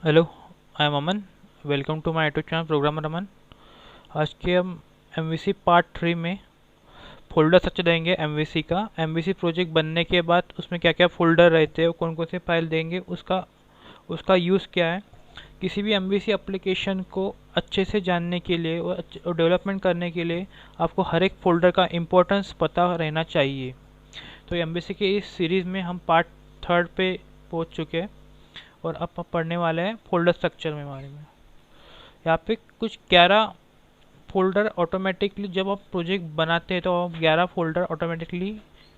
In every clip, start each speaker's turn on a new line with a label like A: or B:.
A: Hello, I am Aman. Welcome to my YouTube channel programmer Aman. आज के हम एमवीसी पार्ट 3 में फोल्डर स्ट्रक्चर देंगे। एमवीसी का एमवीसी प्रोजेक्ट बनने के बाद उसमें क्या क्या फोल्डर रहते हैं, कौन कौन से फाइल देंगे, उसका उसका यूज़ क्या है। किसी भी एमवीसी एप्लीकेशन को अच्छे से जानने के लिए और डेवलपमेंट करने के लिए आपको हर एक फोल्डर का इम्पोर्टेंस पता रहना चाहिए। तो एमवीसी के इस सीरीज़ में हम पार्ट 3 पे पहुंच चुके हैं और अब हम पढ़ने वाले हैं फोल्डर स्ट्रक्चर में बारे में। यहाँ पे कुछ 11 फोल्डर ऑटोमेटिकली जब आप प्रोजेक्ट बनाते हैं तो आप 11 फोल्डर ऑटोमेटिकली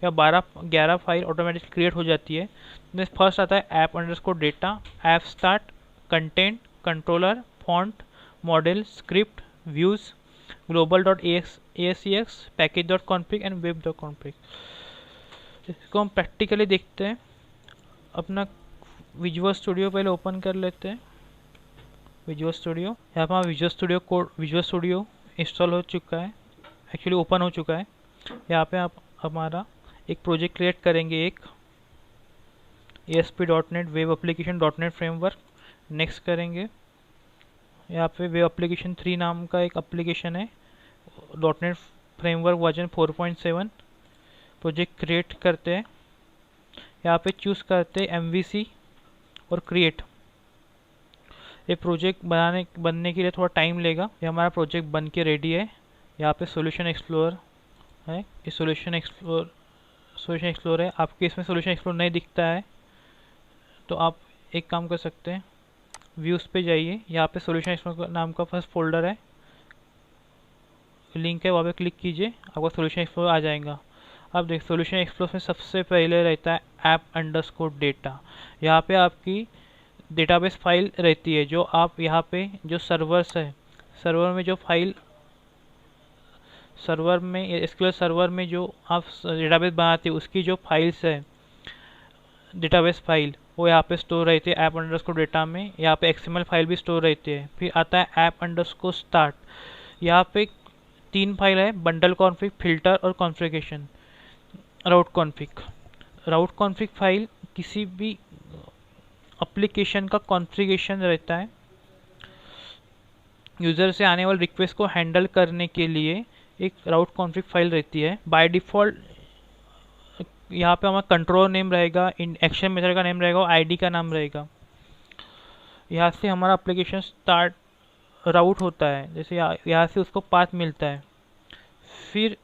A: या 11 फाइल ऑटोमेटिकली क्रिएट हो जाती है। जिसमें फर्स्ट आता है app underscore data, app start, content, controller, font, model, script, views, global dot ASEX, package dot config and web dot config. इसको हम प्रैक्टिकली देखते हैं। अपना विजुअल स्टूडियो पहले ओपन कर लेते हैं। विजुअल स्टूडियो, यहाँ पर विजुअल स्टूडियो इंस्टॉल हो चुका है, एक्चुअली ओपन हो चुका है। यहाँ पे आप हमारा एक प्रोजेक्ट क्रिएट करेंगे, एक ASP.NET web application .NET framework. Next करेंगे। यहाँ पे वेब एप्लीकेशन 3 नाम का एक एप्लीकेशन है, .NET framework version 4.7। Project create करते हैं। यहाँ पे चूज़ करते हैं MVC और क्रिएट। ये प्रोजेक्ट बनने के लिए थोड़ा टाइम लेगा। ये हमारा प्रोजेक्ट बन के रेडी है। यहाँ पे सॉल्यूशन एक्सप्लोर है, ये सॉल्यूशन एक्सप्लोर है। आपके इसमें सॉल्यूशन एक्सप्लोर नहीं दिखता है तो आप एक काम कर सकते हैं, व्यूज़ पे जाइए। यहाँ पे सॉल्यूशन एक्सप्लोर नाम का फर्स्ट फोल्डर है, लिंक है, वहाँ पे क्लिक कीजिए, आपका सॉल्यूशन एक्सप्लोर आ जाएगा। अब देख, सॉल्यूशन एक्सप्लोर में सबसे पहले रहता है ऐप अंडरस्कोर डेटा। यहाँ पे आपकी डेटाबेस फाइल रहती है, जो आप यहाँ पे जो सर्वर्स है, सर्वर में जो फाइल, सर्वर में एसक्यूएल सर्वर में जो आप डेटाबेस बनाते हैं उसकी जो फाइल्स है, डेटाबेस फाइल, वो यहाँ पे स्टोर रहती है ऐप अंडरस्कोर डेटा में। यहाँ पे XML फाइल भी स्टोर रहती है। फिर आता है ऐप अंडरस्कोर स्टार्ट। यहाँ पे 3 फाइल है, बंडल कॉन्फ़िग, फिल्टर और कॉन्फ़िगरेशन, राउट कॉन्फ़िग फाइल किसी भी एप्लीकेशन का कॉन्फ़िगरेशन रहता है। यूज़र से आने वाले रिक्वेस्ट को हैंडल करने के लिए एक राउट कॉन्फ़िग फाइल रहती है। बाय डिफ़ॉल्ट यहाँ पे हमारा कंट्रोल नेम रहेगा, इन एक्शन मेथड का नेम रहेगा और आईडी का नाम रहेगा। यहाँ से हमारा एप्लीकेशन स्टार्ट राउट होता है, जैसे यहाँ से उसको पाथ मिलता है। फिर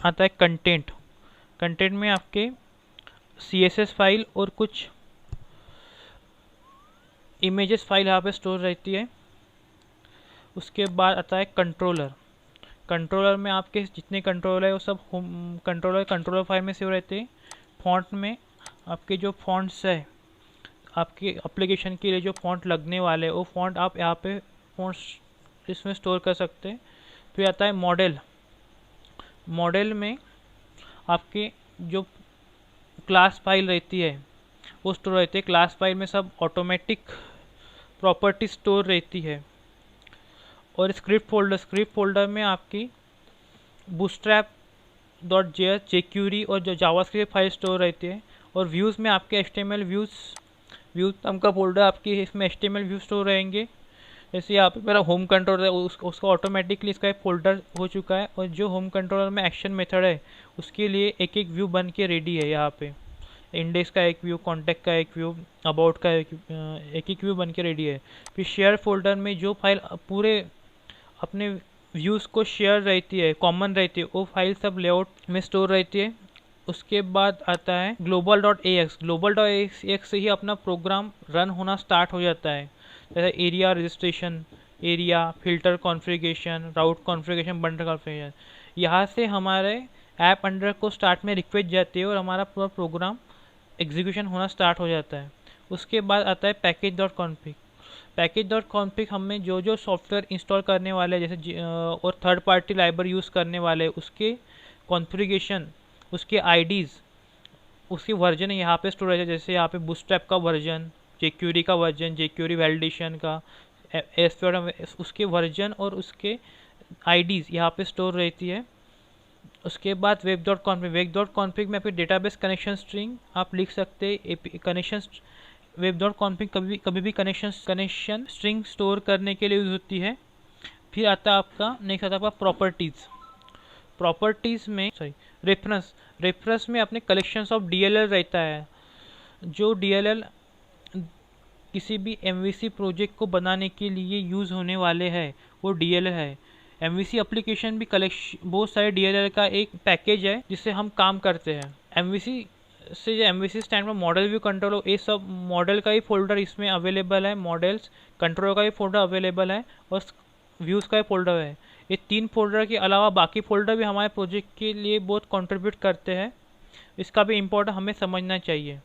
A: आता है कंटेंट। कंटेंट में आपके CSS फाइल और कुछ इमेजेस फाइल यहाँ पे स्टोर रहती है। उसके बाद आता है कंट्रोलर। कंट्रोलर में आपके जितने कंट्रोलर है वो सब होम कंट्रोलर फाइल में सेव रहते हैं। फॉन्ट में आपके जो फॉन्ट्स है, आपके एप्लीकेशन के लिए जो फॉन्ट लगने वाले वो फॉन्ट आप यहाँ पे फॉन्ट्स इसमें स्टोर कर सकते हैं। फिर आता है मॉडल। मॉडल में आपके जो क्लास फाइल रहती है वो स्टोर रहती है। क्लास फाइल में सब ऑटोमेटिक प्रॉपर्टी स्टोर रहती है। और स्क्रिप्ट फोल्डर में आपकी बूटस्ट्रैप .js, jQuery और जो जावास्क्रिप्ट फाइल स्टोर रहती है। और व्यूज़ में आपके HTML व्यूज़ नाम का फोल्डर, आपकी इसमें HTML व्यूज स्टोर रहेंगे। जैसे यहाँ पे मेरा होम कंट्रोलर है, उसका ऑटोमेटिकली इसका एक फोल्डर हो चुका है। और जो होम कंट्रोलर में एक्शन मेथड है उसके लिए एक एक व्यू बन के रेडी है। यहाँ पे इंडेक्स का एक व्यू, कॉन्टैक्ट का एक व्यू, अबाउट का एक व्यू बन के रेडी है। फिर शेयर फोल्डर में जो फाइल पूरे अपने व्यूज़ को शेयर रहती है, कॉमन रहती है, वो फाइल सब लेआउट में स्टोर रहती है। उसके बाद आता है ग्लोबल डॉट से ही अपना प्रोग्राम रन होना स्टार्ट हो जाता है। जैसे area registration, area filter configuration, route configuration, bundle configuration. यहाँ से हमारे ऐप अंडर को स्टार्ट में रिक्वेस्ट जाती है और हमारा पूरा प्रोग्राम एग्जीक्यूशन होना स्टार्ट हो जाता है। उसके बाद आता है पैकेज डॉट कॉन्फिग हमें जो जो सॉफ्टवेयर इंस्टॉल करने वाले जैसे और थर्ड पार्टी लाइब्रेरी यूज़ करने वाले उसके कॉन्फ़िगरेशन, उसके आईडीज़, उसके वर्जन यहाँ पे स्टोर है। जैसे यहाँ पे बूटस्ट्रैप का वर्जन, jQuery का वर्जन, jQuery वैलिडेशन का, उसके वर्जन और उसके आईडीज़ यहाँ पे स्टोर रहती है। उसके बाद वेब डॉट कॉन्फिग में फिर डेटाबेस कनेक्शन स्ट्रिंग आप लिख सकते हैं। कनेक्शन web.config कभी भी कनेक्शन स्ट्रिंग स्टोर करने के लिए यूज होती है। फिर आता है आपका नेक्स्ट आता है आपका प्रॉपर्टीज़ में रेफरेंस में अपने कलेक्शंस ऑफ DLL रहता है। जो DLL किसी भी MVC प्रोजेक्ट को बनाने के लिए यूज़ होने वाले हैं वो DLL है। MVC एप्लीकेशन भी बहुत सारे DLL का एक पैकेज है जिससे हम काम करते हैं। MVC से जो MVC स्टैंड में मॉडल व्यू कंट्रोल, ये सब मॉडल का ही फोल्डर इसमें अवेलेबल है, मॉडल्स कंट्रोल का ही फोल्डर अवेलेबल है और व्यूज़ का ही फोल्डर है। ये 3 फोल्डर के अलावा बाकी फोल्डर भी हमारे प्रोजेक्ट के लिए बहुत कंट्रीब्यूट करते हैं, इसका भी इम्पोर्टेंट हमें समझना चाहिए।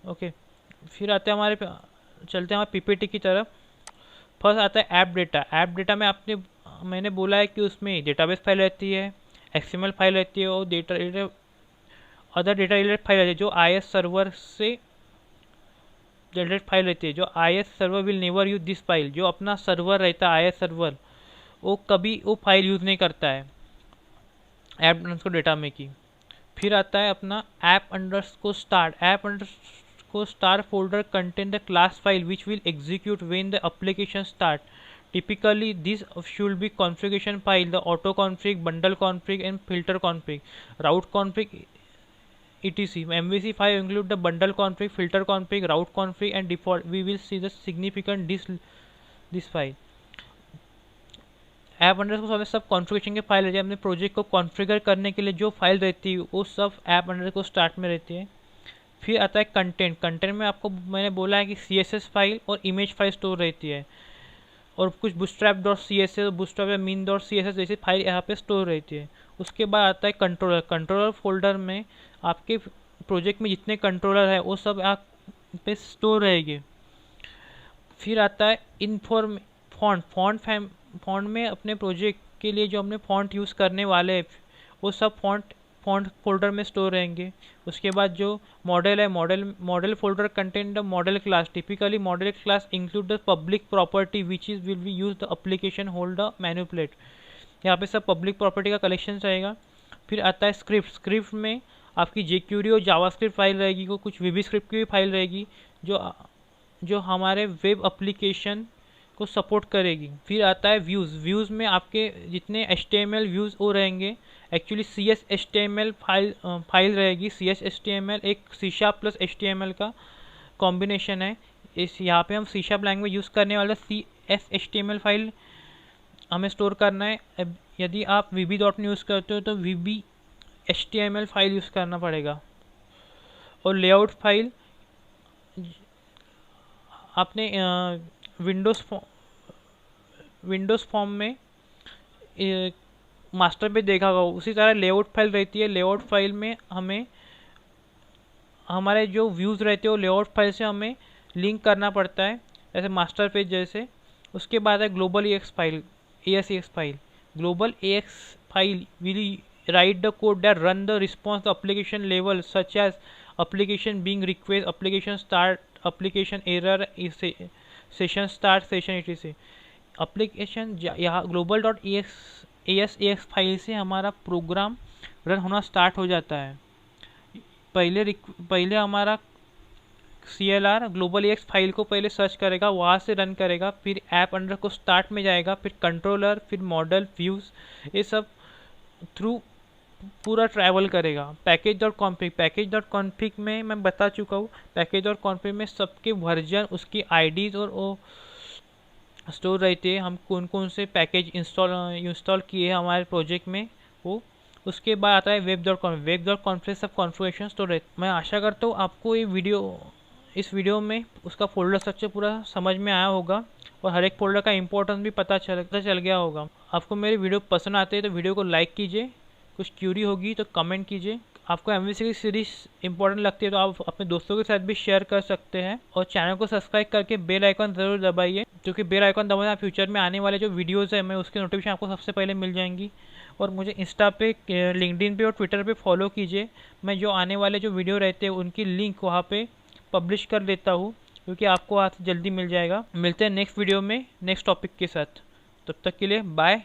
A: ओके, फिर आते हैं चलते हैं हमारे PPT की तरफ। फर्स्ट आता है ऐप डेटा में मैंने बोला है कि उसमें डेटाबेस फाइल रहती है, XML फाइल रहती है और अदर डेटा रिलेटेड फाइल रहती है जो IS सर्वर से जनरेट फाइल रहती है। जो IS server will never use this file, जो अपना सर्वर रहता है IS सर्वर वो कभी वो फाइल यूज़ नहीं करता है ऐप अंडरस्कोर डेटा में की। फिर आता है अपना app underscore start folder contain the class file which will execute when the application start. Typically, this should be configuration file, the auto config, bundle config, and filter config, route config, etc. MVC file include the bundle config, filter config, route config, and default. We will see the significant this file. App underscore सब configuration के file रहती है। अपने project को configure करने के लिए जो फाइल रहती है वो सब ऐप अंडरस्कोर स्टार्ट में रहती है। फिर आता है कंटेंट में आपको मैंने बोला है कि CSS फाइल और इमेज फाइल स्टोर रहती है और कुछ bootstrap.css, bootstrap या mean.css जैसी फाइल यहाँ पे स्टोर रहती है। उसके बाद आता है कंट्रोलर फोल्डर में आपके प्रोजेक्ट में जितने कंट्रोलर है वो सब यहाँ पे स्टोर रहेंगे। फिर आता है फॉन्ट में अपने प्रोजेक्ट के लिए जो हमने फॉन्ट यूज़ करने वाले हैं वो सब फॉन्ट फोल्डर में स्टोर रहेंगे। उसके बाद जो मॉडल है model folder contain the model class. Typically model class include the public property which is will be use the application hold the manipulate. यहाँ पे सब पब्लिक प्रॉपर्टी का कलेक्शन रहेगा। फिर आता है स्क्रिप्ट में आपकी jQuery और जावास्क्रिप्ट फाइल रहेगी, को कुछ VB स्क्रिप्ट की भी फाइल रहेगी जो हमारे वेब एप्लीकेशन को सपोर्ट करेगी। फिर आता है व्यूज़ में आपके जितने HTML व्यूज़ वो रहेंगे। एक्चुअली CS/HTML फाइल रहेगी। CS/HTML एक C# प्लस HTML का कॉम्बिनेशन है। यहाँ पे हम C# लैंग्वेज यूज़ करने वाला CS/HTML फाइल हमें स्टोर करना है। यदि आप VB.NET यूज़ करते हो तो VB/HTML फाइल यूज़ करना पड़ेगा। और लेआउट फाइल आपने विंडोज़ फॉर्म में मास्टर पे देखा होगा, उसी तरह लेआउट फाइल रहती है। लेआउट फाइल में हमें हमारे जो व्यूज़ रहते हैं वो लेआउट फाइल से हमें लिंक करना पड़ता है, जैसे मास्टर पेज जैसे। उसके बाद है global ASX file. Global ASX file will write the code that run the response the application level such as application being request, application start, application error, session start, session etc। Application यहाँ global.ASX file से हमारा program run होना start हो जाता है। पहले हमारा CLR global ASX file को पहले सर्च करेगा, वहाँ से रन करेगा, फिर ऐप अंडर को स्टार्ट में जाएगा, फिर कंट्रोलर, फिर मॉडल, व्यूज़, ये सब थ्रू पूरा ट्रैवल करेगा। पैकेज.config में मैं बता चुका हूँ। पैकेज.config में सबके वर्जन, उसकी IDs और वो स्टोर रहते हैं। हम कौन कौन से पैकेज इंस्टॉल किए हैं हमारे प्रोजेक्ट में वो। उसके बाद आता है वेब.config सब कॉन्फ़िगरेशन स्टोर रहते। मैं आशा करता हूँ आपको इस वीडियो में उसका फोल्डर स्ट्रक्चर पूरा समझ में आया होगा और हर एक फोल्डर का इंपॉर्टेंस भी पता चल गया होगा। आपको मेरी वीडियो पसंद आते हैं तो वीडियो को लाइक कीजिए, कुछ क्यूरी होगी तो कमेंट कीजिए। आपको MVC की सीरीज इंपॉर्टेंट लगती है तो आप अपने दोस्तों के साथ भी शेयर कर सकते हैं और चैनल को सब्सक्राइब करके बेल आइकन ज़रूर दबाइए, क्योंकि बेल आइकन दबाने फ्यूचर में आने वाले जो वीडियोज़ है मैं उसकी नोटिफिकेशन आपको सबसे पहले मिल जाएंगी। और मुझे इंस्टा पे, लिंक्डइन पे और ट्विटर पे फॉलो कीजिए। मैं जो आने वाले जो वीडियो रहते हैं उनकी लिंक वहाँ पे पब्लिश कर देता हूँ, क्योंकि आपको आज जल्दी मिल जाएगा। मिलते हैं नेक्स्ट वीडियो में नेक्स्ट टॉपिक के साथ। तब तक के लिए बाय।